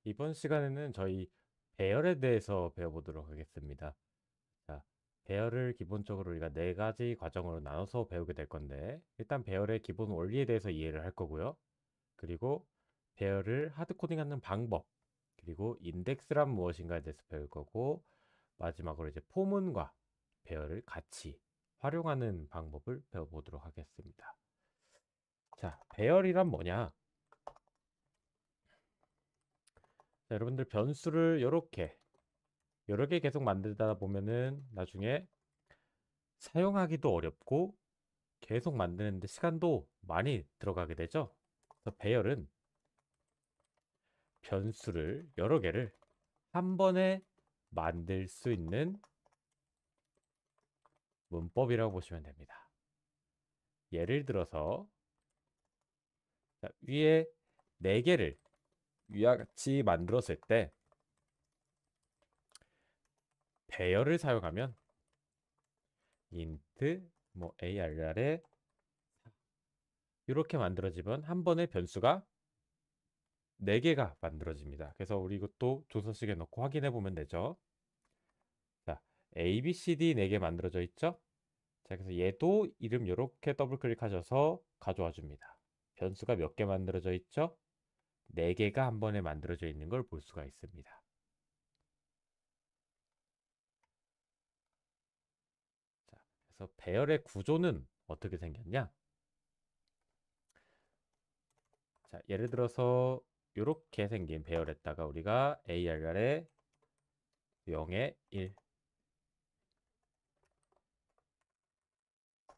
이번 시간에는 저희 배열에 대해서 배워보도록 하겠습니다. 자, 배열을 기본적으로 우리가 네 가지 과정으로 나눠서 배우게 될 건데, 일단 배열의 기본 원리에 대해서 이해를 할 거고요. 그리고 배열을 하드코딩하는 방법, 그리고 인덱스란 무엇인가에 대해서 배울 거고, 마지막으로 이제 포문과 배열을 같이 활용하는 방법을 배워보도록 하겠습니다. 자, 배열이란 뭐냐? 자, 여러분들 변수를 이렇게 여러 개 계속 만들다 보면은 나중에 사용하기도 어렵고 계속 만드는데 시간도 많이 들어가게 되죠. 그래서 배열은 변수를 여러 개를 한 번에 만들 수 있는 문법이라고 보시면 됩니다. 예를 들어서 위에 4개를 위와 같이 만들었을 때 배열을 사용하면 int 뭐 arr에 이렇게 만들어지면 한 번에 변수가 4개가 만들어집니다. 그래서 우리 이것도 조서식에 넣고 확인해 보면 되죠. 자, A, B, C, D 4개 만들어져 있죠? 자, 그래서 얘도 이름 이렇게 더블 클릭하셔서 가져와 줍니다. 변수가 몇 개 만들어져 있죠? 4개가 한 번에 만들어져 있는 걸 볼 수가 있습니다. 자, 그래서 배열의 구조는 어떻게 생겼냐? 자, 예를 들어서 이렇게 생긴 배열에다가 우리가 ARR에 0에 1,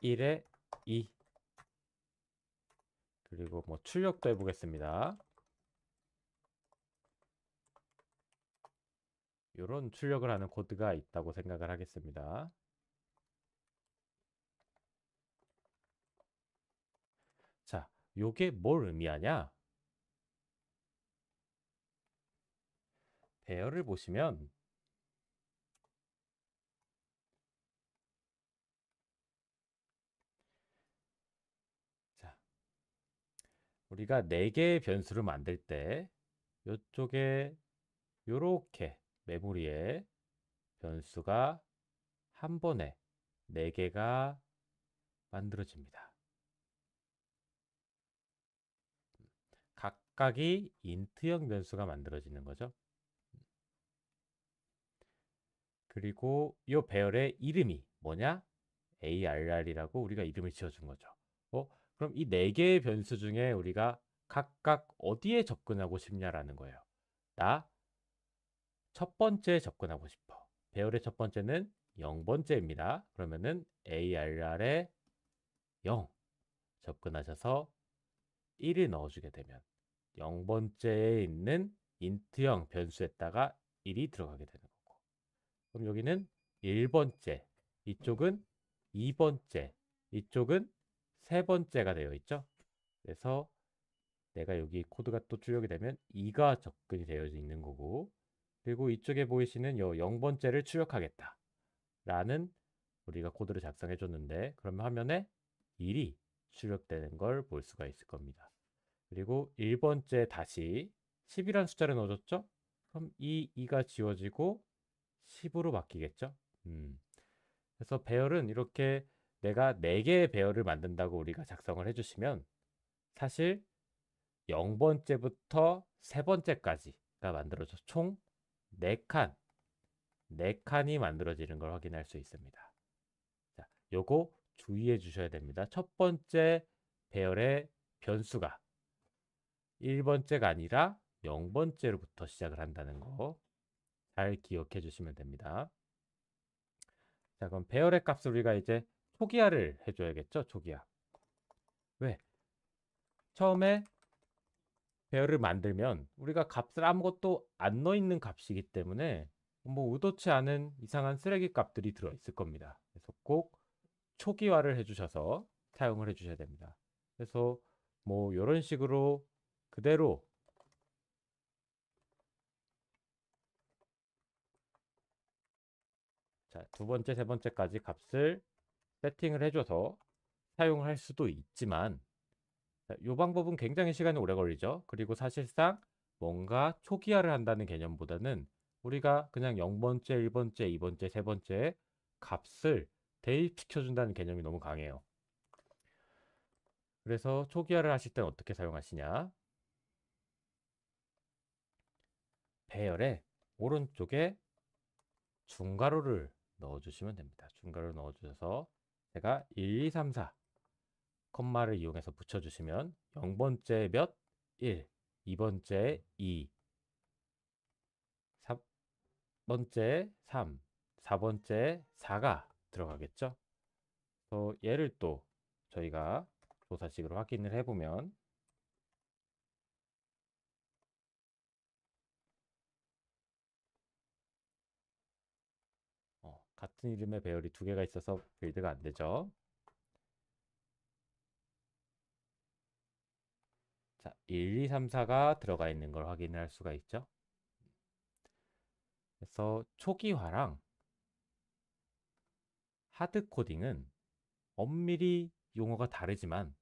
1에 2, 그리고 뭐 출력도 해보겠습니다. 이런 출력을 하는 코드가 있다고 생각을 하겠습니다. 자, 요게 뭘 의미하냐? 배열을 보시면 자, 우리가 4개의 변수를 만들 때 이쪽에 요렇게 메모리에 변수가 한 번에 4개가 만들어집니다. 각각이 인트형 변수가 만들어지는 거죠. 그리고 이 배열의 이름이 뭐냐? ARR이라고 우리가 이름을 지어준 거죠. 그럼 이 4개의 변수 중에 우리가 각각 어디에 접근하고 싶냐라는 거예요. 나 첫 번째에 접근하고 싶어. 배열의 첫 번째는 0번째입니다. 그러면은 ARR에 0 접근하셔서 1을 넣어주게 되면 0번째에 있는 인트형 변수에다가 1이 들어가게 되는 거고, 그럼 여기는 1번째, 이쪽은 2번째, 이쪽은 3번째가 되어 있죠. 그래서 내가 여기 코드가 또 출력이 되면 2가 접근이 되어 있는 거고, 그리고 이쪽에 보이시는 요 0번째를 출력하겠다 라는 우리가 코드를 작성해 줬는데, 그러면 화면에 1이 출력되는 걸 볼 수가 있을 겁니다. 그리고 1번째 다시 10이라는 숫자를 넣어줬죠? 그럼 이 2가 지워지고 10으로 바뀌겠죠? 그래서 배열은 이렇게 내가 4개의 배열을 만든다고 우리가 작성을 해주시면 사실 0번째부터 3번째까지가 만들어져 총 4칸, 4칸이 만들어지는 걸 확인할 수 있습니다. 자, 요거 주의해 주셔야 됩니다. 첫 번째 배열의 변수가 1번째가 아니라 0번째로부터 시작을 한다는 거 잘 기억해 주시면 됩니다. 자, 그럼 배열의 값을 우리가 이제 초기화를 해줘야겠죠? 초기화. 왜? 처음에 배열을 만들면 우리가 값을 아무것도 안 넣어 있는 값이기 때문에 뭐 의도치 않은 이상한 쓰레기 값들이 들어 있을 겁니다. 그래서 꼭 초기화를 해주셔서 사용을 해주셔야 됩니다. 그래서 뭐 이런 식으로 그대로 자, 두 번째, 세 번째까지 값을 세팅을 해줘서 사용을 할 수도 있지만 이 방법은 굉장히 시간이 오래 걸리죠. 그리고 사실상 뭔가 초기화를 한다는 개념보다는 우리가 그냥 0번째, 1번째, 2번째, 3번째 값을 대입시켜 준다는 개념이 너무 강해요. 그래서 초기화를 하실 때는 어떻게 사용하시냐? 배열에 오른쪽에 중괄호를 넣어주시면 됩니다. 중괄호를 넣어주셔서 제가 1, 2, 3, 4 컴마를 이용해서 붙여주시면 0번째 몇? 1, 2번째 2, 3번째 3, 4번째 4가 들어가겠죠? 얘를 또 저희가 조사식으로 확인을 해보면 같은 이름의 배열이 두 개가 있어서 빌드가 안 되죠. 자, 1, 2, 3, 4가 들어가 있는 걸 확인할 수가 있죠. 그래서 초기화랑 하드 코딩은 엄밀히 용어가 다르지만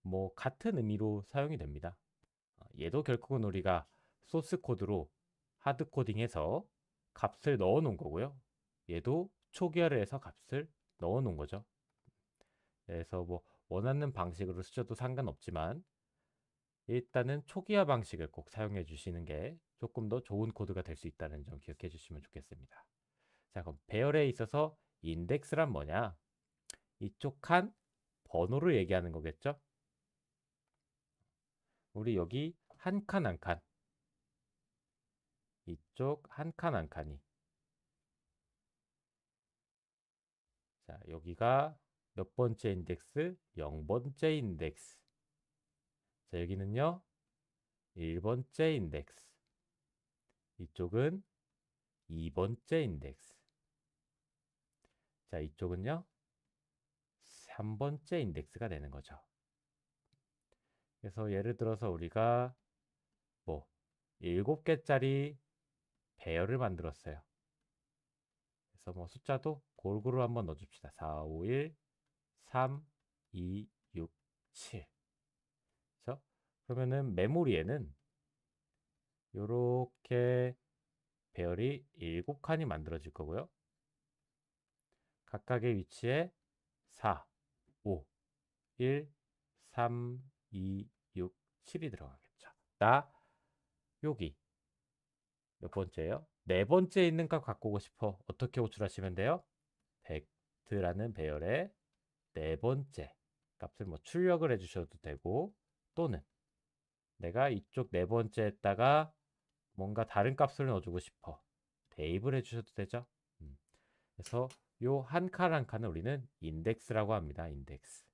뭐 같은 의미로 사용이 됩니다. 얘도 결국은 우리가 소스 코드로 하드 코딩해서 값을 넣어 놓은 거고요. 얘도 초기화를 해서 값을 넣어 놓은 거죠. 그래서 뭐 원하는 방식으로 쓰셔도 상관없지만 일단은 초기화 방식을 꼭 사용해 주시는 게 조금 더 좋은 코드가 될 수 있다는 점 기억해 주시면 좋겠습니다. 자, 그럼 배열에 있어서 인덱스란 뭐냐? 이쪽 칸 번호를 얘기하는 거겠죠? 우리 여기 한 칸 한 칸, 이쪽 한 칸 한 칸이. 자, 여기가 몇 번째 인덱스? 0번째 인덱스. 자, 여기는요, 1번째 인덱스. 이쪽은 2번째 인덱스. 자, 이쪽은요, 3번째 인덱스가 되는 거죠. 그래서 예를 들어서 우리가 뭐 7개짜리 배열을 만들었어요. 그래서 뭐 숫자도 골고루 한번 넣어줍시다. 4, 5, 1, 3, 2, 6, 7. 그렇죠? 그러면은 메모리에는 이렇게 배열이 7칸이 만들어질 거고요. 각각의 위치에 4, 5, 1, 3, 2, 6, 7이 들어가겠죠. 나 여기 몇 번째예요? 네 번째 있는 값 갖고 오고 싶어. 어떻게 호출하시면 돼요? 벡트라는 배열의 네 번째 값을 뭐 출력을 해주셔도 되고 또는 내가 이쪽 네 번째에다가 뭔가 다른 값을 넣어주고 싶어. 대입을 해주셔도 되죠. 그래서 요 한 칸 한 칸을 우리는 인덱스라고 합니다. 인덱스.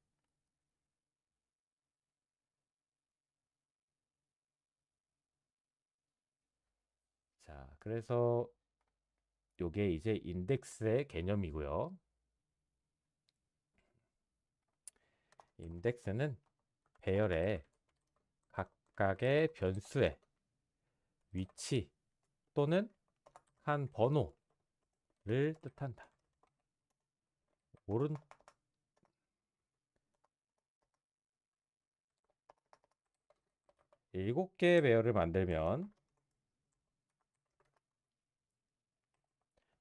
자, 그래서 요게 이제 인덱스의 개념이고요. 인덱스는 배열의 각각의 변수의 위치 또는 한 번호를 뜻한다. 오른 7개의 배열을 만들면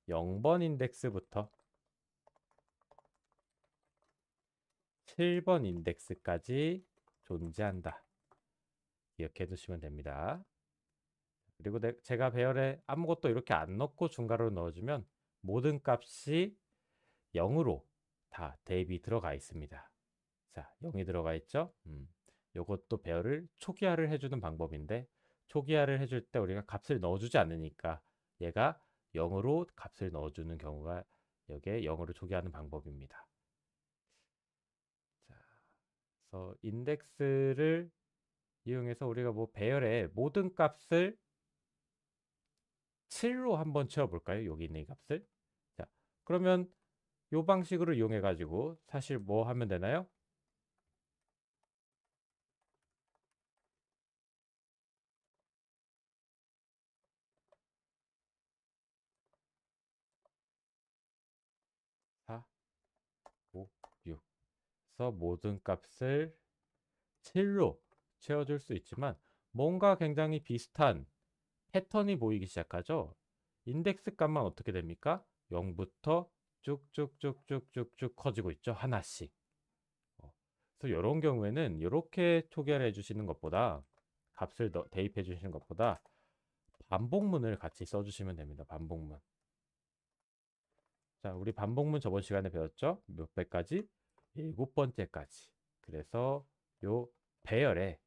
0번 인덱스부터 7번 인덱스까지 존재한다. 기억해 두시면 됩니다. 그리고 제가 배열에 아무것도 이렇게 안 넣고 중괄호로 넣어주면 모든 값이 0으로 다 대입이 들어가 있습니다. 자, 0이 들어가 있죠? 요것도 배열을 초기화를 해주는 방법인데 초기화를 해줄 때 우리가 값을 넣어주지 않으니까 얘가 0으로 값을 넣어주는 경우가 여기에 0으로 초기화하는 방법입니다. 자, 그래서 인덱스를 이용해서 우리가 뭐 배열의 모든 값을 7로 한번 채워볼까요? 여기 있는 이 값을. 자, 그러면 이 방식으로 이용해 가지고 사실 뭐 하면 되나요? 사, 5, 6. 그래서 모든 값을 7로 채워줄 수 있지만 뭔가 굉장히 비슷한 패턴이 보이기 시작하죠. 인덱스 값만 어떻게 됩니까? 0부터 쭉쭉쭉쭉쭉쭉 커지고 있죠. 하나씩. 그래서 이런 경우에는 이렇게 초기화를 해주시는 것보다 값을 대입해 주시는 것보다 반복문을 같이 써주시면 됩니다. 반복문. 자, 우리 반복문 저번 시간에 배웠죠? 몇 배까지? 7번째까지. 그래서 요 배열에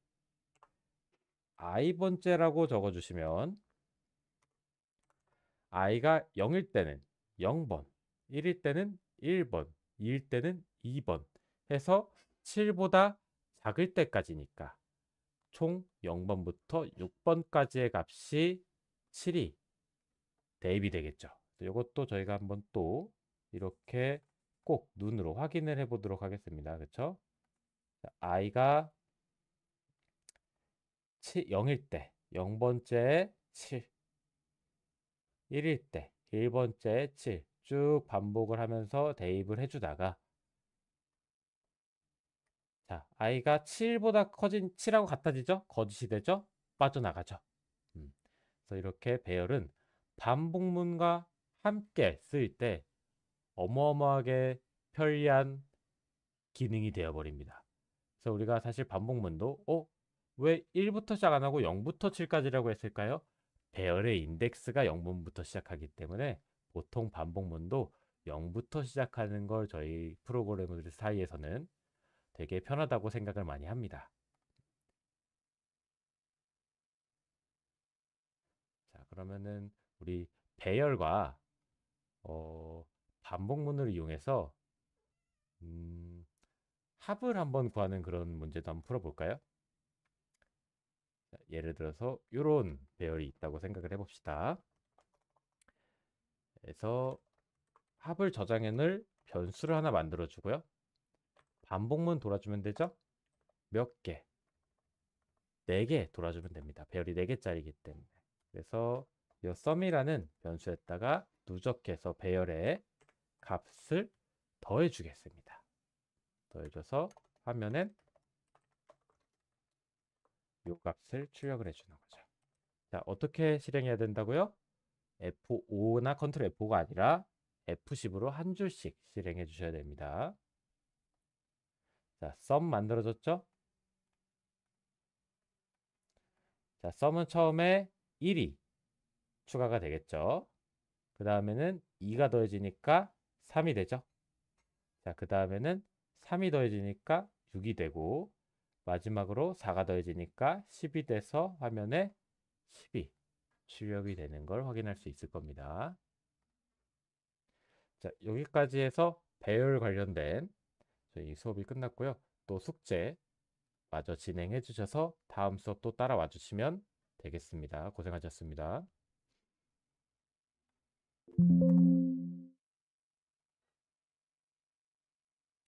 i번째라고 적어주시면 i가 0일 때는 0번, 1일 때는 1번, 2일 때는 2번 해서 7보다 작을 때까지니까 총 0번부터 6번까지의 값이 7이 대입이 되겠죠. 이것도 저희가 한번 또 이렇게 꼭 눈으로 확인을 해 보도록 하겠습니다. 그렇죠? i가 0일 때 0번째에 7, 1일 때 1번째에 7 쭉 반복을 하면서 대입을 해주다가 자, i가 7보다 커진 7하고 같아지죠? 거짓이 되죠? 빠져나가죠. 그래서 이렇게 배열은 반복문과 함께 쓸 때 어마어마하게 편리한 기능이 되어버립니다. 그래서 우리가 사실 반복문도 왜 1부터 시작 안 하고 0부터 7까지라고 했을까요? 배열의 인덱스가 0번부터 시작하기 때문에 보통 반복문도 0부터 시작하는 걸 저희 프로그래머들 사이에서는 되게 편하다고 생각을 많이 합니다. 자, 그러면은 우리 배열과 반복문을 이용해서 합을 한번 구하는 그런 문제도 한번 풀어볼까요? 자, 예를 들어서 이런 배열이 있다고 생각을 해봅시다. 그래서 합을 저장해놓을 변수를 하나 만들어주고요. 반복문 돌아주면 되죠? 몇 개? 4개 돌아주면 됩니다. 배열이 4개짜리이기 때문에. 그래서 이 sum이라는 변수에다가 누적해서 배열의 값을 더해주겠습니다. 더해줘서 화면엔 이 값을 출력을 해주는 거죠. 자, 어떻게 실행해야 된다고요? F5나 컨트롤 F5가 아니라 F10으로 한 줄씩 실행해 주셔야 됩니다. 자, sum 만들어졌죠? 자, sum은 처음에 1이 추가가 되겠죠. 그 다음에는 2가 더해지니까 3이 되죠. 자, 그 다음에는 3이 더해지니까 6이 되고 마지막으로 4가 더해지니까 10이 돼서 화면에 10이 출력이 되는 걸 확인할 수 있을 겁니다. 자, 여기까지 해서 배열 관련된 저희 수업이 끝났고요. 또 숙제 마저 진행해 주셔서 다음 수업 또 따라와 주시면 되겠습니다. 고생하셨습니다.